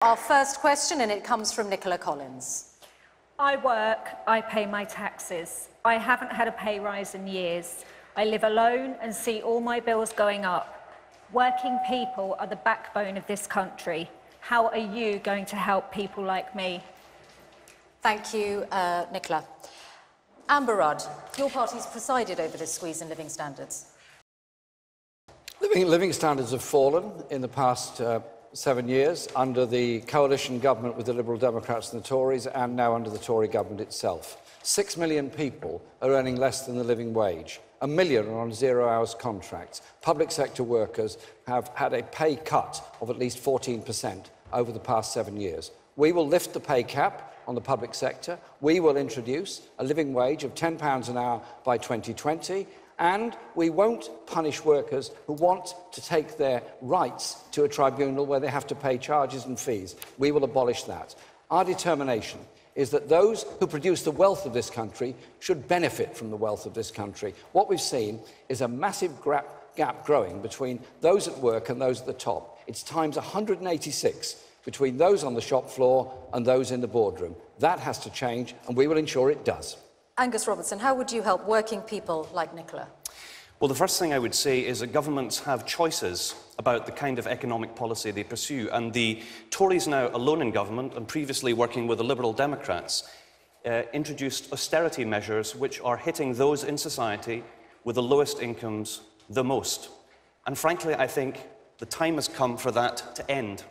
Our first question, and it comes from Nicola Collins. I work, I pay my taxes. I haven't had a pay rise in years. I live alone and see all my bills going up. Working people are the backbone of this country. How are you going to help people like me? Thank you, Nicola. Amber Rudd, your party's presided over this squeeze in living standards. Living standards have fallen in the past 7 years under the coalition government with the Liberal Democrats and the Tories, and now under the Tory government itself. 6 million people are earning less than the living wage. 1 million are on 0 hours contracts. Public sector workers have had a pay cut of at least 14% over the past 7 years. We will lift the pay cap on the public sector. We will introduce a living wage of £10 an hour by 2020. And we won't punish workers who want to take their rights to a tribunal where they have to pay charges and fees. We will abolish that. Our determination is that those who produce the wealth of this country should benefit from the wealth of this country. What we've seen is a massive gap growing between those at work and those at the top. It's times 186 between those on the shop floor and those in the boardroom. That has to change, and we will ensure it does. Angus Robertson, how would you help working people like Nicola? Well, the first thing I would say is that governments have choices about the kind of economic policy they pursue, and the Tories, now alone in government and previously working with the Liberal Democrats, introduced austerity measures which are hitting those in society with the lowest incomes the most. And frankly, I think the time has come for that to end.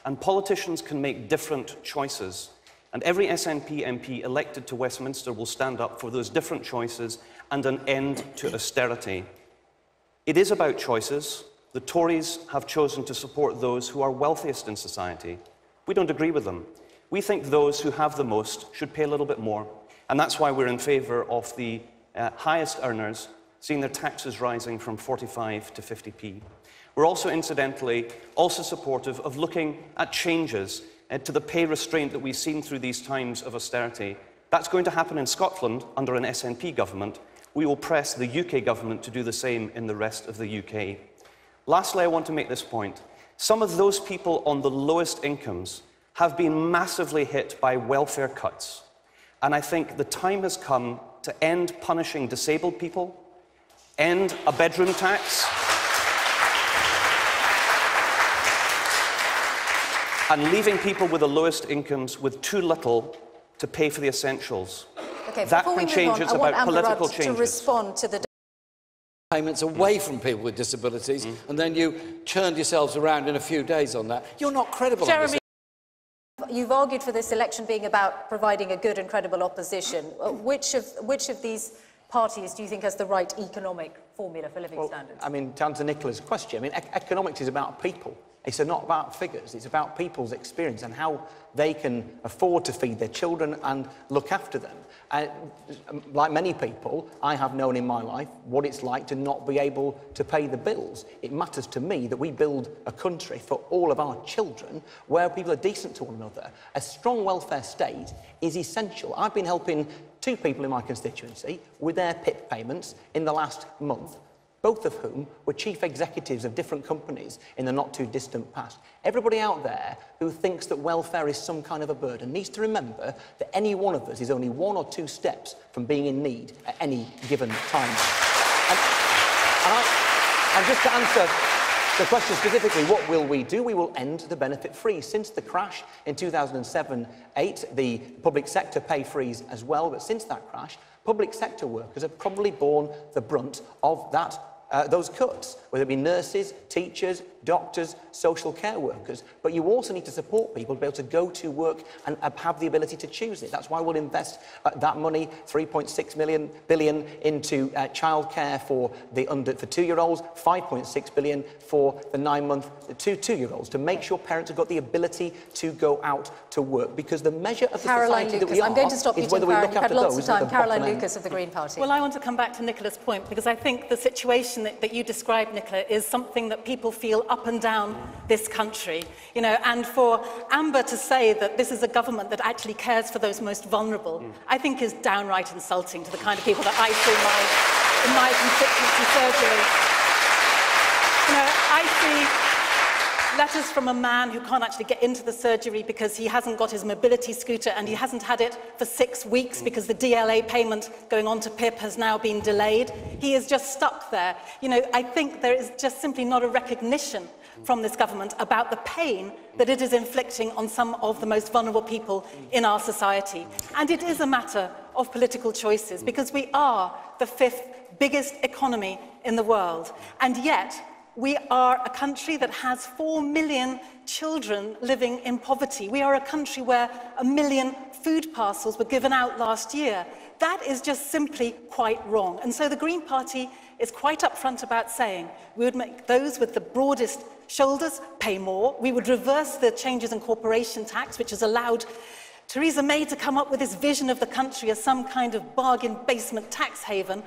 And politicians can make different choices. And every SNP MP elected to Westminster will stand up for those different choices and an end to austerity. It is about choices. The Tories have chosen to support those who are wealthiest in society. We don't agree with them. We think those who have the most should pay a little bit more. And that's why we're in favour of the highest earners seeing their taxes rising from 45 to 50p. We're also, incidentally, supportive of looking at changes to the pay restraint that we've seen through these times of austerity. That's going to happen in Scotland under an SNP government. We will press the UK government to do the same in the rest of the UK. Lastly, I want to make this point. Some of those people on the lowest incomes have been massively hit by welfare cuts. And I think the time has come to end punishing disabled people, end a bedroom tax, and leaving people with the lowest incomes with too little to pay for the essentials. Okay, that can change. It's about political changes. To respond to the payments away from people with disabilities, and then you turned yourselves around in a few days on that. You're not credible. Jeremy, you've argued for this election being about providing a good and credible opposition. Which of these parties do you think has the right economic formula for living standards? I mean, to answer Nicola's question, I mean, economics is about people. It's not about figures. It's about people's experience and how they can afford to feed their children and look after them. Like many people, I have known in my life what it's like to not be able to pay the bills. It matters to me that we build a country for all of our children where people are decent to one another. A strong welfare state is essential. I've been helping 2 people in my constituency with their PIP payments in the last month, both of whom were chief executives of different companies in the not-too-distant past. Everybody out there who thinks that welfare is some kind of a burden needs to remember that any one of us is only 1 or 2 steps from being in need at any given time. And just to answer the question specifically, what will we do? We will end the benefit freeze. Since the crash in 2007-8, the public sector pay freeze as well, but since that crash, public sector workers have probably borne the brunt of those cuts, whether it be nurses, teachers, doctors, social care workers. But you also need to support people to be able to go to work and have the ability to choose it. That's why we'll invest that money, £3.6 billion into childcare for 2-year-olds, £5.6 billion for the 9-month to 2-year-olds, to make sure parents have got the ability to go out to work. Because the measure of the society that we are is whether we look after those at the Caroline Lucas of the Green Party. Well, I want to come back to Nicola's point, because I think the situation that you described, Nicola, is something that people feel up and down this country. You know, and for Amber to say that this is a government that actually cares for those most vulnerable, I think is downright insulting to the kind of people that I see in my constituency surgery. You know, I see letters from a man who can't actually get into the surgery because he hasn't got his mobility scooter and he hasn't had it for 6 weeks because the DLA payment going on to PIP has now been delayed. He is just stuck there. You know, I think there is just simply not a recognition from this government about the pain that it is inflicting on some of the most vulnerable people in our society. And it is a matter of political choices, because we are the 5th biggest economy in the world. And yet, we are a country that has 4 million children living in poverty. We are a country where 1 million food parcels were given out last year. That is just simply quite wrong. And so the Green Party is quite upfront about saying we would make those with the broadest shoulders pay more. We would reverse the changes in corporation tax, which has allowed Theresa May to come up with this vision of the country as some kind of bargain basement tax haven.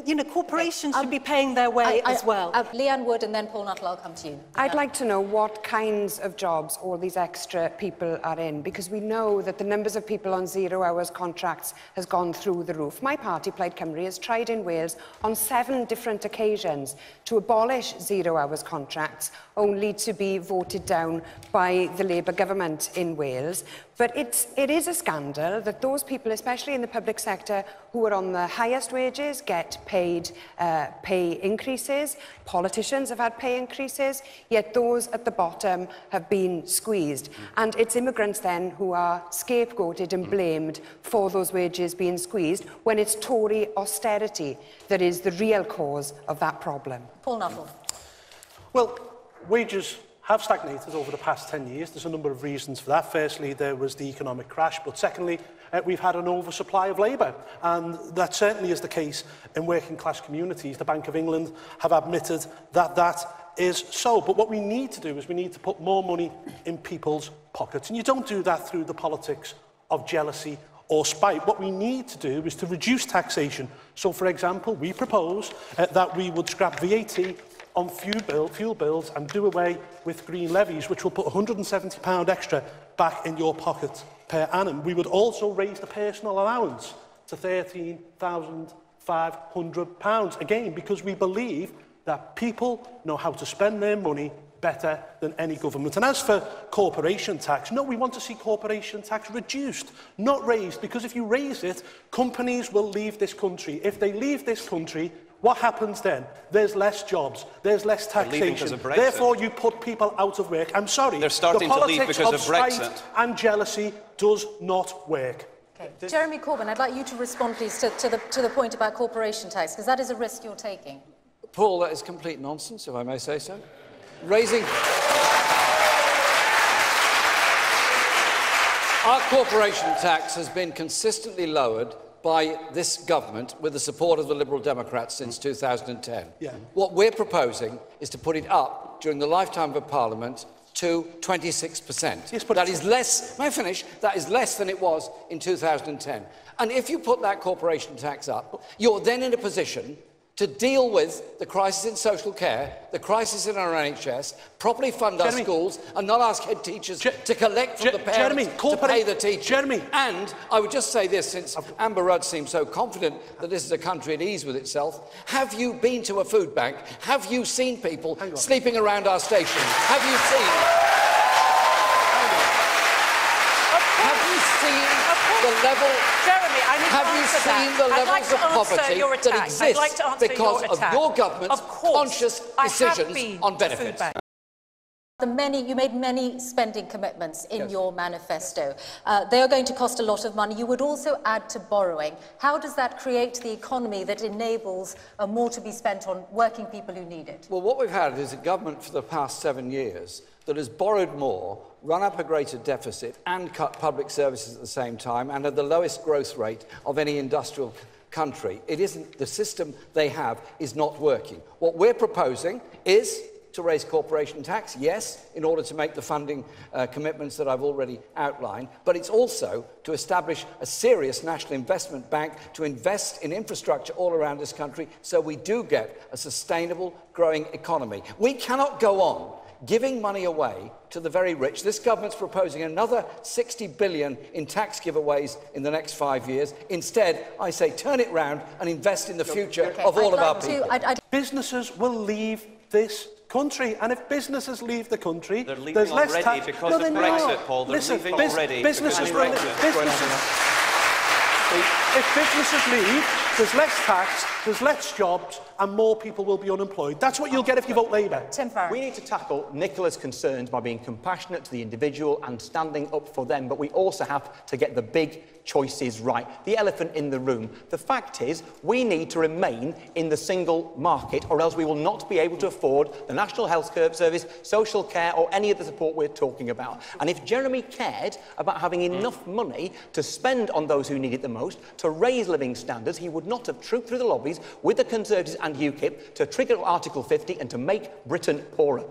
You know, corporations should be paying their way as well. Leanne Wood and then Paul Nuttall, I'll come to you. I'd like to know what kinds of jobs all these extra people are in, because we know that the numbers of people on 0 hours contracts has gone through the roof. My party, Plaid Cymru, has tried in Wales on 7 different occasions to abolish 0 hours contracts, only to be voted down by the Labour government in Wales. But it is a scandal that those people, especially in the public sector, who are on the highest wages, get paid pay increases. Politicians have had pay increases, yet those at the bottom have been squeezed. And it's immigrants then who are scapegoated and blamed for those wages being squeezed, when it's Tory austerity that is the real cause of that problem. Paul Nuttall. Well, wages have stagnated over the past 10 years. There's a number of reasons for that. Firstly, there was the economic crash, but secondly, we've had an oversupply of labour, and that certainly is the case in working class communities. The Bank of England have admitted that that is so. But what we need to do is we need to put more money in people's pockets, and you don't do that through the politics of jealousy or spite. What we need to do is to reduce taxation. So, for example, we propose that we would scrap VAT on fuel bills and do away with green levies, which will put £170 extra back in your pocket per annum. We would also raise the personal allowance to £13,500, again, because we believe that people know how to spend their money better than any government. And as for corporation tax, no, we want to see corporation tax reduced, not raised, because if you raise it, companies will leave this country. If they leave this country, what happens then? There's less jobs, there's less taxation. Therefore, you put people out of work. I'm sorry, they're starting to leave because of Brexit. And jealousy does not work. Okay. Jeremy Corbyn, I'd like you to respond, please, to the point about corporation tax, because that is a risk you're taking. Paul, that is complete nonsense, if I may say so. Raising... Our corporation tax has been consistently lowered by this government with the support of the Liberal Democrats since 2010. Yeah. What we're proposing is to put it up during the lifetime of a Parliament to 26%. Yes, that is less, may I finish? That is less than it was in 2010. And if you put that corporation tax up, you're then in a position to deal with the crisis in social care, the crisis in our NHS, properly fund our schools, and not ask head teachers to collect from the parents to pay the teachers. And I would just say this, since Amber Rudd seems so confident that this is a country at ease with itself, have you been to a food bank? Have you seen people sleeping around our stations? Have you seen... Have you seen the level... Jeremy, I need have to you answer seen that. the levels of poverty that exist because of your government's conscious decisions on benefits? You made many spending commitments in your manifesto. They are going to cost a lot of money. You would also add to borrowing. How does that create the economy that enables more to be spent on working people who need it? Well, what we've had is a government for the past 7 years that has borrowed more, run up a greater deficit and cut public services at the same time, and had the lowest growth rate of any industrial country. It isn't, the system they have is not working. What we're proposing is to raise corporation tax, yes, in order to make the funding commitments that I've already outlined, but it's also to establish a serious national investment bank to invest in infrastructure all around this country so we do get a sustainable, growing economy. We cannot go on giving money away to the very rich. This government's proposing another 60 billion in tax giveaways in the next 5 years. Instead, I say turn it round and invest in the future of all of our people. Businesses will leave this country. And if businesses leave the country, they're leaving there's less already tax. because No, of they're Brexit, not. Paul. They're Listen, leaving already businesses because of Brexit. If businesses leave, there's less tax, there's less jobs, and more people will be unemployed. That's what you'll get if you vote Labour. Tim Farron. We need to tackle Nicola's concerns by being compassionate to the individual and standing up for them, but we also have to get the big choices right. The elephant in the room. The fact is, we need to remain in the single market, or else we will not be able to afford the National Health Service, social care, or any of the support we're talking about. And if Jeremy cared about having enough money to spend on those who need it the most, to raise living standards, he would not have trooped through the lobbies with the Conservatives and UKIP to trigger Article 50 and to make Britain poorer.